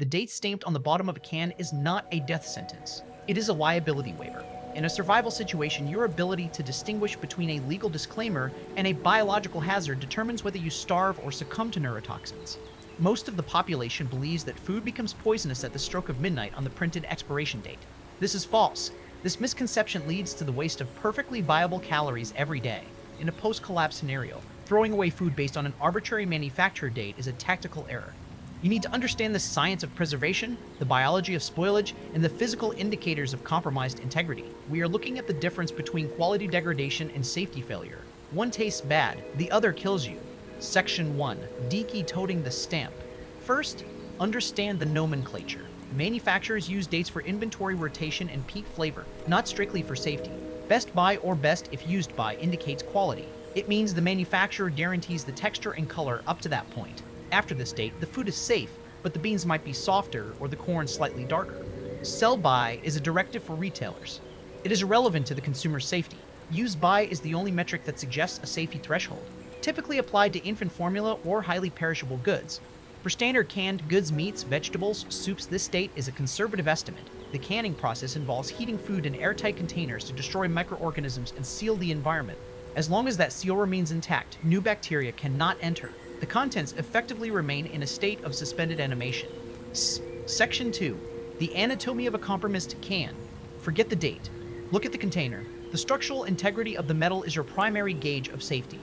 The date stamped on the bottom of a can is not a death sentence. It is a liability waiver. In a survival situation, your ability to distinguish between a legal disclaimer and a biological hazard determines whether you starve or succumb to neurotoxins. Most of the population believes that food becomes poisonous at the stroke of midnight on the printed expiration date. This is false. This misconception leads to the waste of perfectly viable calories every day. In a post-collapse scenario, throwing away food based on an arbitrary manufacture date is a tactical error. You need to understand the science of preservation, the biology of spoilage, and the physical indicators of compromised integrity. We are looking at the difference between quality degradation and safety failure. One tastes bad, the other kills you. Section 1. Decoding the Stamp. First, understand the nomenclature. Manufacturers use dates for inventory rotation and peak flavor, not strictly for safety. Best by or best if used by indicates quality. It means the manufacturer guarantees the texture and color up to that point. After this date, the food is safe, but the beans might be softer or the corn slightly darker. Sell by is a directive for retailers. It is irrelevant to the consumer's safety. Use by is the only metric that suggests a safety threshold, typically applied to infant formula or highly perishable goods. For standard canned goods, meats, vegetables, soups, this date is a conservative estimate. The canning process involves heating food in airtight containers to destroy microorganisms and seal the environment. As long as that seal remains intact, new bacteria cannot enter. The contents effectively remain in a state of suspended animation. Section 2. The anatomy of a compromised can. Forget the date. Look at the container. The structural integrity of the metal is your primary gauge of safety.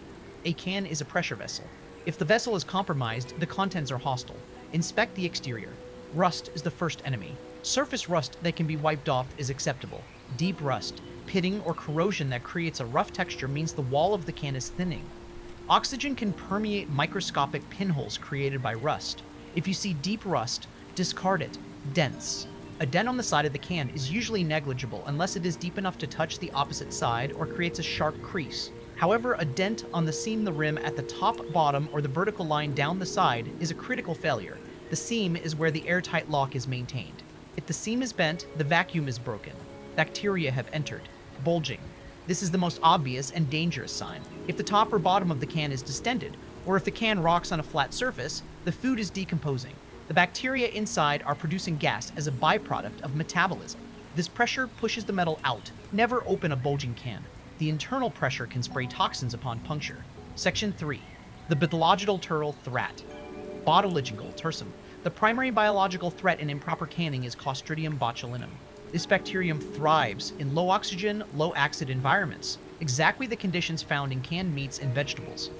A can is a pressure vessel. If the vessel is compromised, the contents are hostile. Inspect the exterior. Rust is the first enemy. Surface rust that can be wiped off is acceptable. Deep rust, pitting, or corrosion that creates a rough texture means the wall of the can is thinning. Oxygen can permeate microscopic pinholes created by rust. If you see deep rust, discard it. Dents. A dent on the side of the can is usually negligible unless it is deep enough to touch the opposite side or creates a sharp crease. However, a dent on the seam, the rim at the top, bottom, or the vertical line down the side is a critical failure. The seam is where the airtight lock is maintained. If the seam is bent, the vacuum is broken. Bacteria have entered. Bulging. This is the most obvious and dangerous sign. If the top or bottom of the can is distended, or if the can rocks on a flat surface, the food is decomposing. The bacteria inside are producing gas as a byproduct of metabolism. This pressure pushes the metal out. Never open a bulging can. The internal pressure can spray toxins upon puncture. Section 3. The biological threat. Botulism. The primary biological threat in improper canning is Clostridium botulinum. This bacterium thrives in low oxygen, low acid environments, exactly the conditions found in canned meats and vegetables.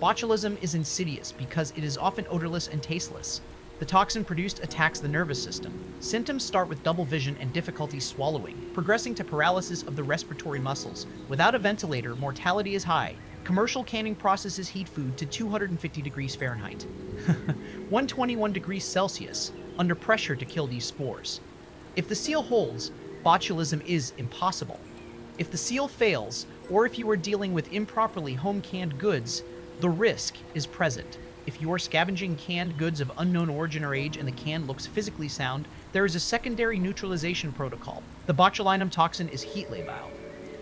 Botulism is insidious because it is often odorless and tasteless. The toxin produced attacks the nervous system. Symptoms start with double vision and difficulty swallowing, progressing to paralysis of the respiratory muscles. Without a ventilator, mortality is high. Commercial canning processes heat food to 250 degrees Fahrenheit, 121 degrees Celsius, under pressure to kill these spores. If the seal holds, botulism is impossible. If the seal fails, or if you are dealing with improperly home-canned goods, the risk is present. If you are scavenging canned goods of unknown origin or age and the can looks physically sound, there is a secondary neutralization protocol. The botulinum toxin is heat labile.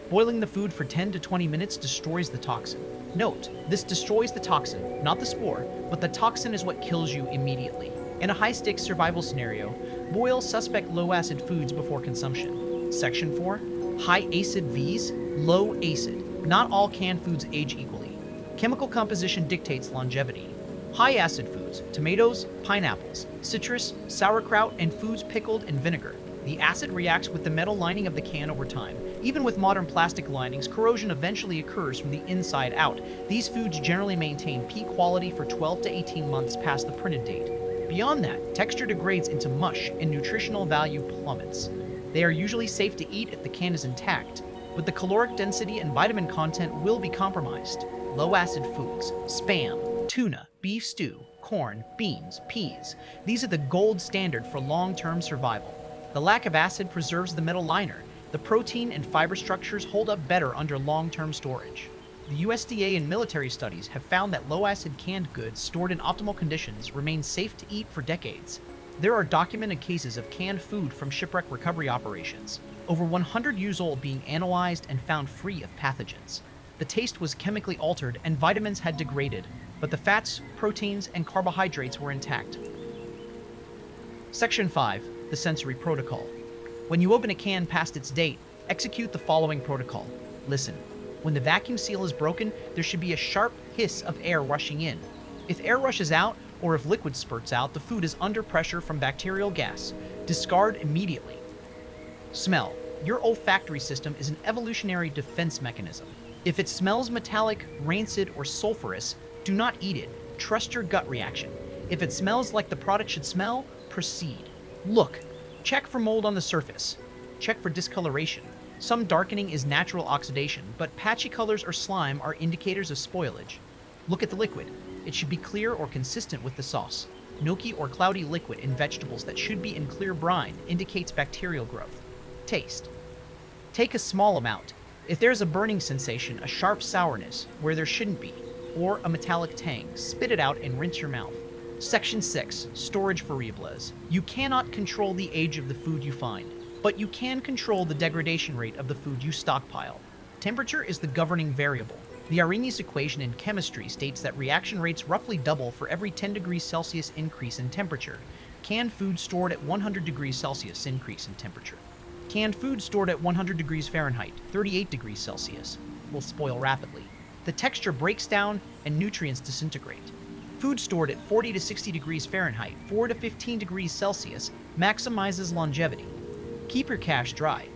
Boiling the food for 10 to 20 minutes destroys the toxin. Note, this destroys the toxin, not the spore, but the toxin is what kills you immediately. In a high-stakes survival scenario, boil suspect low-acid foods before consumption. Section 4. High acid vs. Low acid. Not all canned foods age equally. Chemical composition dictates longevity. High-acid foods, tomatoes, pineapples, citrus, sauerkraut, and foods pickled in vinegar. The acid reacts with the metal lining of the can over time. Even with modern plastic linings, corrosion eventually occurs from the inside out. These foods generally maintain peak quality for 12 to 18 months past the printed date. Beyond that, texture degrades into mush and nutritional value plummets. They are usually safe to eat if the can is intact, but the caloric density and vitamin content will be compromised. Low-acid foods, spam, tuna, beef stew, corn, beans, peas. These are the gold standard for long-term survival. The lack of acid preserves the metal liner. The protein and fiber structures hold up better under long-term storage. The USDA and military studies have found that low-acid canned goods stored in optimal conditions remain safe to eat for decades. There are documented cases of canned food from shipwreck recovery operations, over 100 years old, being analyzed and found free of pathogens. The taste was chemically altered and vitamins had degraded, but the fats, proteins, and carbohydrates were intact. Section 5. The sensory protocol. When you open a can past its date, execute the following protocol. Listen. When the vacuum seal is broken, there should be a sharp hiss of air rushing in. If air rushes out, or if liquid spurts out, the food is under pressure from bacterial gas. Discard immediately. Smell. Your olfactory system is an evolutionary defense mechanism. If it smells metallic, rancid, or sulfurous, do not eat it. Trust your gut reaction. If it smells like the product should smell, proceed. Look. Check for mold on the surface. Check for discoloration. Some darkening is natural oxidation, but patchy colors or slime are indicators of spoilage. Look at the liquid. It should be clear or consistent with the sauce. Milky or cloudy liquid in vegetables that should be in clear brine indicates bacterial growth. Taste. Take a small amount. If there's a burning sensation, a sharp sourness where there shouldn't be, or a metallic tang, spit it out and rinse your mouth. Section 6. Storage variables. You cannot control the age of the food you find, but you can control the degradation rate of the food you stockpile. Temperature is the governing variable. The Arrhenius equation in chemistry states that reaction rates roughly double for every 10 degrees Celsius increase in temperature. Canned food stored at 100 degrees Celsius increase in temperature. Canned food stored at 100 degrees Fahrenheit, 38 degrees Celsius, will spoil rapidly. The texture breaks down and nutrients disintegrate. Food stored at 40 to 60 degrees Fahrenheit, 4 to 15 degrees Celsius, maximizes longevity. Keep your cache dry.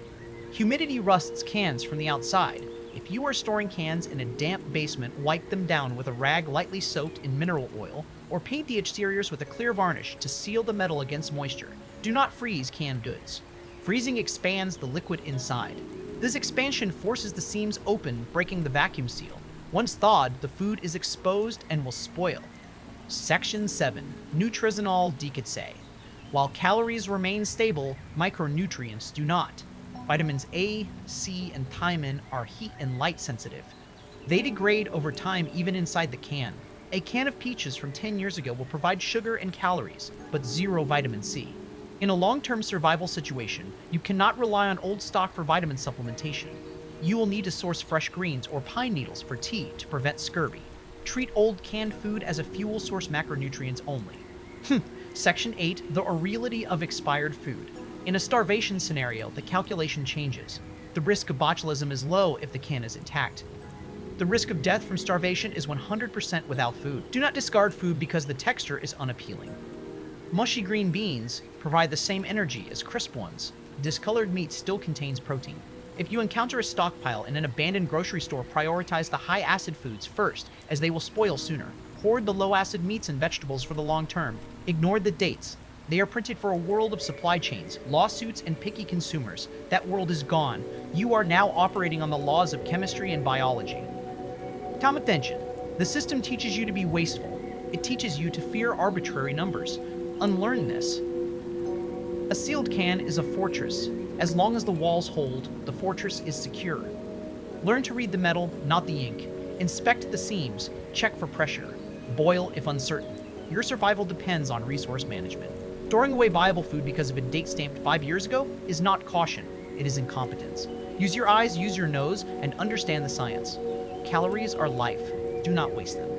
Humidity rusts cans from the outside. If you are storing cans in a damp basement, wipe them down with a rag lightly soaked in mineral oil, or paint the exteriors with a clear varnish to seal the metal against moisture. Do not freeze canned goods. Freezing expands the liquid inside. This expansion forces the seams open, breaking the vacuum seal. Once thawed, the food is exposed and will spoil. Section 7. Nutritional decay. While calories remain stable, micronutrients do not. Vitamins A, C, and thiamine are heat and light sensitive. They degrade over time even inside the can. A can of peaches from 10 years ago will provide sugar and calories, but zero vitamin C. In a long-term survival situation, you cannot rely on old stock for vitamin supplementation. You will need to source fresh greens or pine needles for tea to prevent scurvy. Treat old canned food as a fuel source macronutrients only. Section 8. The reality of expired food. In a starvation scenario, the calculation changes. The risk of botulism is low if the can is intact. The risk of death from starvation is 100% without food. Do not discard food because the texture is unappealing. Mushy green beans provide the same energy as crisp ones. Discolored meat still contains protein. If you encounter a stockpile in an abandoned grocery store, prioritize the high-acid foods first, as they will spoil sooner. Hoard the low-acid meats and vegetables for the long term. Ignore the dates. They are printed for a world of supply chains, lawsuits, and picky consumers. That world is gone. You are now operating on the laws of chemistry and biology. Calm attention. The system teaches you to be wasteful. It teaches you to fear arbitrary numbers. Unlearn this. A sealed can is a fortress. As long as the walls hold, the fortress is secure. Learn to read the metal, not the ink. Inspect the seams. Check for pressure. Boil if uncertain. Your survival depends on resource management. Storing away viable food because of a date stamped 5 years ago is not caution. It is incompetence. Use your eyes, use your nose, and understand the science. Calories are life. Do not waste them.